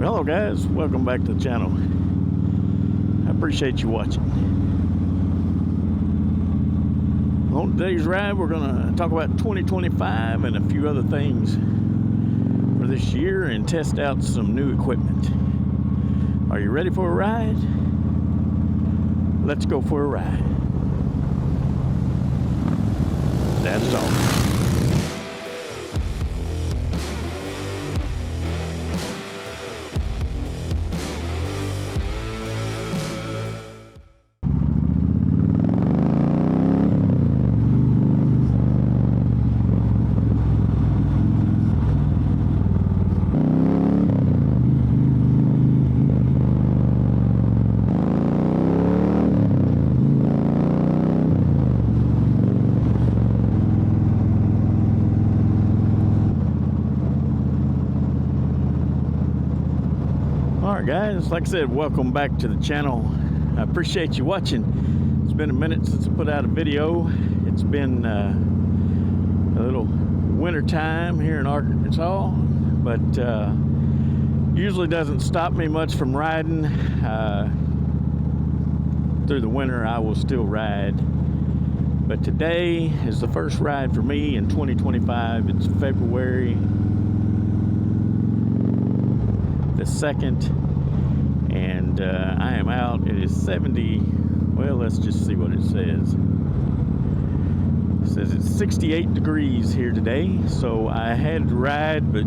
Hello guys, welcome back to the channel. I appreciate you watching. On today's ride, we're going to talk about 2025 and a few other things for this year and test out some new equipment. Are you ready for a ride? Let's go for a ride. That's all. Alright guys, like I said, welcome back to the channel. I appreciate you watching. It's been a minute since I put out a video. It's been a little winter time here in Arkansas, but usually doesn't stop me much from riding. Through the winter I will still ride, but today is the first ride for me in 2025. It's February the 2nd, and I am out. It is 70, well, let's just see what it says. It says it's 68 degrees here today, so I had to ride, but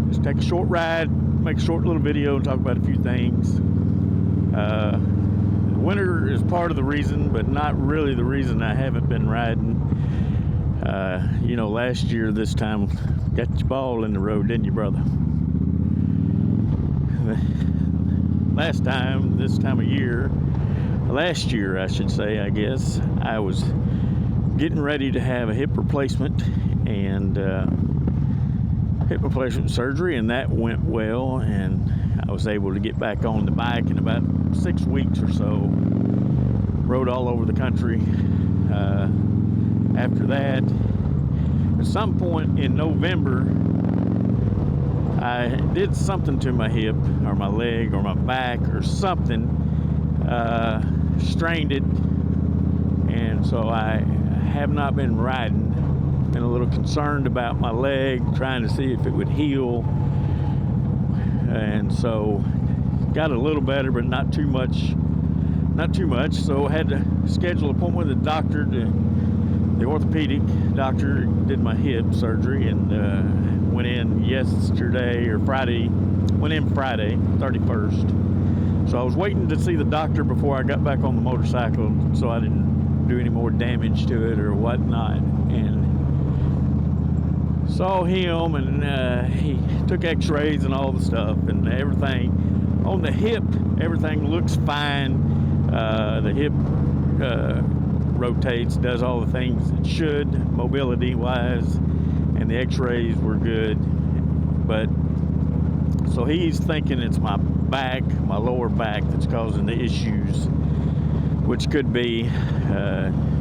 just take a short ride, make a short little video and talk about a few things. Winter is part of the reason, but not really the reason I haven't been riding. You know, last year this time got your ball in the road, didn't you, brother? Last time, this time of year, last year I should say, I guess, I was getting ready to have a hip replacement and hip replacement surgery, and that went well, and I was able to get back on the bike in about 6 weeks or so. Rode all over the country. After that, at some point in November, I did something to my hip or my leg or my back or something, strained it, and so I have not been riding. Been a little concerned about my leg, trying to see if it would heal, and so got a little better, but not too much. So I had to schedule an appointment with the doctor, the orthopedic doctor. Did my hip surgery and went in yesterday or Friday. Went in Friday, 31st. So I was waiting to see the doctor before I got back on the motorcycle, so I didn't do any more damage to it or whatnot. And saw him, and he took x-rays and all the stuff, and everything on the hip, everything looks fine. The hip rotates, does all the things it should, mobility wise, and the x-rays were good. But so he's thinking it's my back, my lower back, that's causing the issues, which could be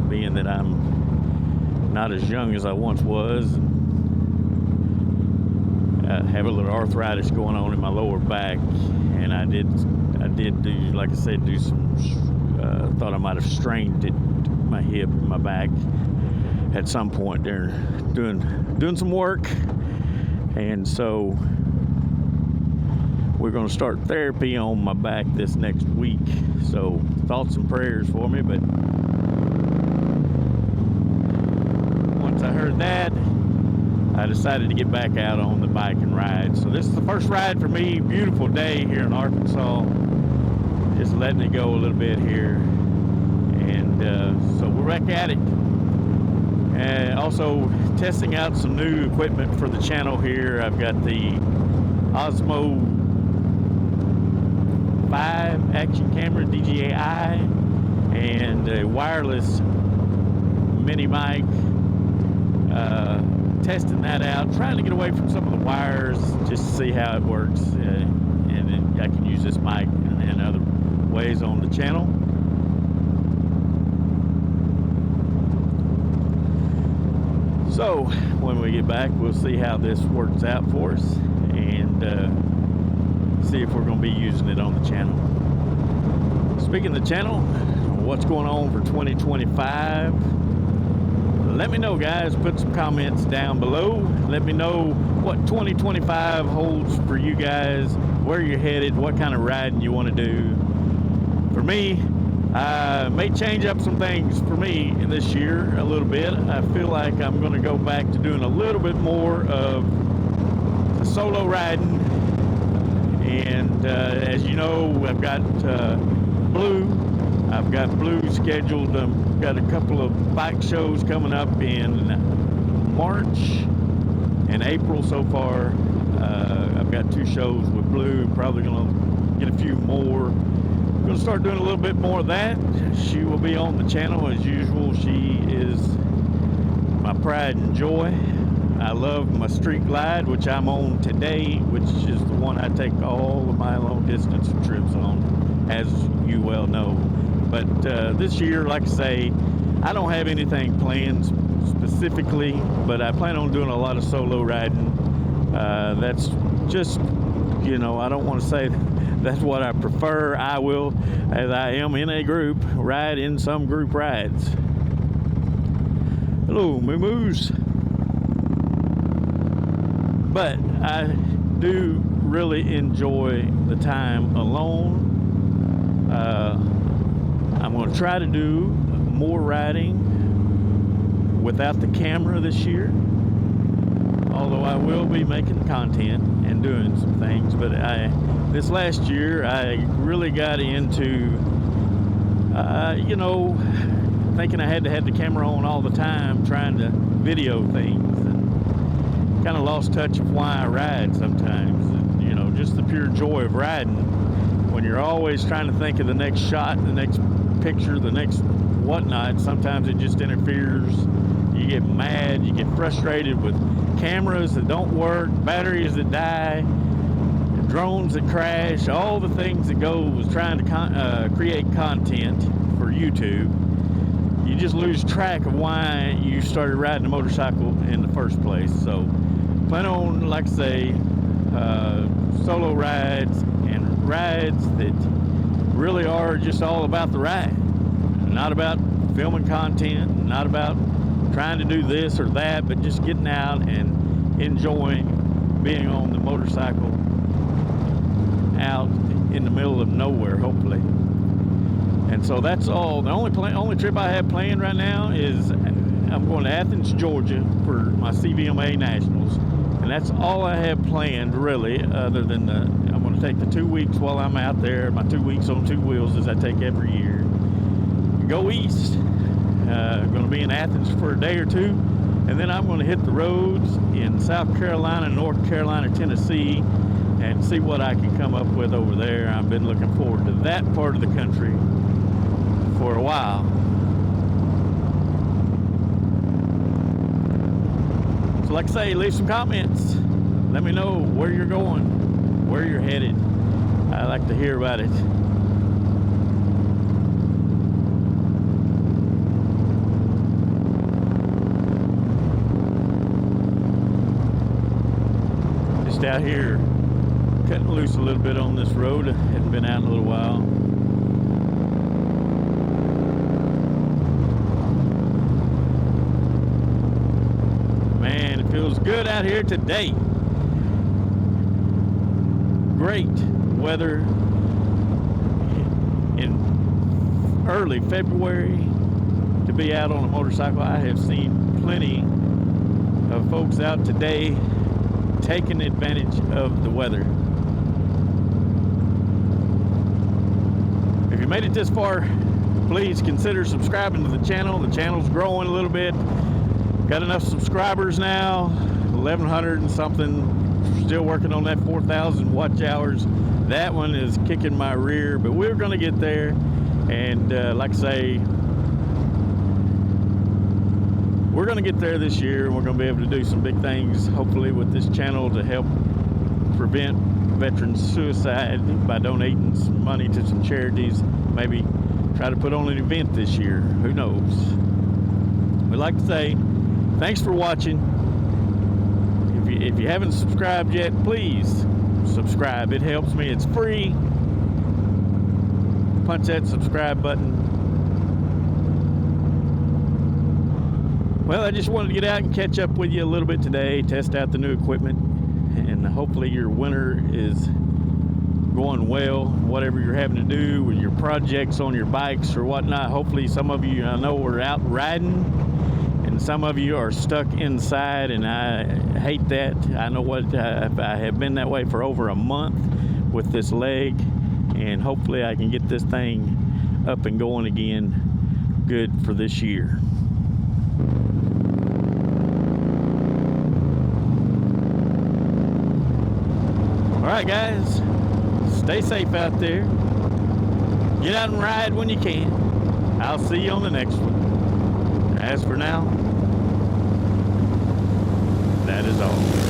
being that I'm not as young as I once was, and have a little arthritis going on in my lower back. And I did do, like I said, do some thought I might have strained it, my hip and my back at some point there, doing some work. And so we're going to start therapy on my back this next week. So thoughts and prayers for me. But once I heard that, I decided to get back out on the bike and ride. So this is the first ride for me. Beautiful day here in Arkansas. Just letting it go a little bit here. And so we're back at it. And also testing out some new equipment for the channel here. I've got the Osmo 5 action camera DJI and a wireless mini mic. Testing that out, trying to get away from some of the wires just to see how it works, and then I can use this mic and other ways on the channel. So when we get back, we'll see how this works out for us, and see if we're going to be using it on the channel. Speaking of the channel, what's going on for 2025? Let me know, guys. Put some comments down below. Let me know what 2025 holds for you guys, where you're headed, what kind of riding you want to do. For me, I may change up some things for me this year a little bit. I feel like I'm going to go back to doing a little bit more of the solo riding. And as you know, I've got Blue scheduled. Got a couple of bike shows coming up in March and April so far. I've got 2 shows with Blue. Probably going to get a few more. I'm going to start doing a little bit more of that. She will be on the channel as usual. She is my pride and joy. I love my street glide, which I'm on today, which is the one I take all of my long distance trips on, as you well know. But this year, like I say, I don't have anything planned specifically, but I plan on doing a lot of solo riding. That's just, you know, I don't want to say that's what I prefer. I will, as I am in a group, ride in some group rides. Hello, moo-moos. But I do really enjoy the time alone. I'm going to try to do more riding without the camera this year, although I will be making content and doing some things. But this last year I really got into you know, thinking I had to have the camera on all the time, trying to video things, and kind of lost touch of why I ride sometimes. And, you know, just the pure joy of riding, when you're always trying to think of the next shot, the next picture, the next whatnot. Sometimes it just interferes. You get mad, you get frustrated with cameras that don't work, batteries that die, drones that crash, all the things that go with trying to create content for YouTube. You just lose track of why you started riding a motorcycle in the first place. So plan on, like I say, solo rides and rides that really are just all about the ride, not about filming content, not about trying to do this or that, but just getting out and enjoying being on the motorcycle out in the middle of nowhere, hopefully. And so that's all. The only trip I have planned right now is I'm going to Athens, Georgia for my CVMA Nationals, and that's all I have planned really, other than I'm going to take the 2 weeks while I'm out there, my 2 weeks on 2 wheels as I take every year. Go east. Going to be in Athens for a day or two, and then I'm going to hit the roads in South Carolina, North Carolina, Tennessee, and see what I can come up with over there. I've been looking forward to that part of the country for a while. So like I say, leave some comments. Let me know where you're going, where you're headed. I like to hear about it. Just out here cutting loose a little bit on this road. I hadn't been out in a little while. Man, it feels good out here today. Great weather in early February to be out on a motorcycle. I have seen plenty of folks out today taking advantage of the weather. If you made it this far, please consider subscribing to the channel. The channel's growing a little bit. Got enough subscribers now, 1,100 and something. Still working on that 4,000 watch hours. That one is kicking my rear, but we're going to get there. And like I say, we're going to get there this year. We're going to be able to do some big things, hopefully, with this channel to help prevent veteran suicide by donating some money to some charities. Maybe try to put on an event this year. Who knows? We'd like to say thanks for watching. If you haven't subscribed yet, please subscribe. It helps me. It's free. Punch that subscribe button. Well, I just wanted to get out and catch up with you a little bit today, test out the new equipment, and hopefully your winter is going well, whatever you're having to do with your projects on your bikes or whatnot. Hopefully some of you, I know, are out riding, and some of you are stuck inside, and I hate that. I know what I have been that way for over a month with this leg, and hopefully I can get this thing up and going again good for this year. All right, guys, stay safe out there. Get out and ride when you can. I'll see you on the next one. As for now, that is all.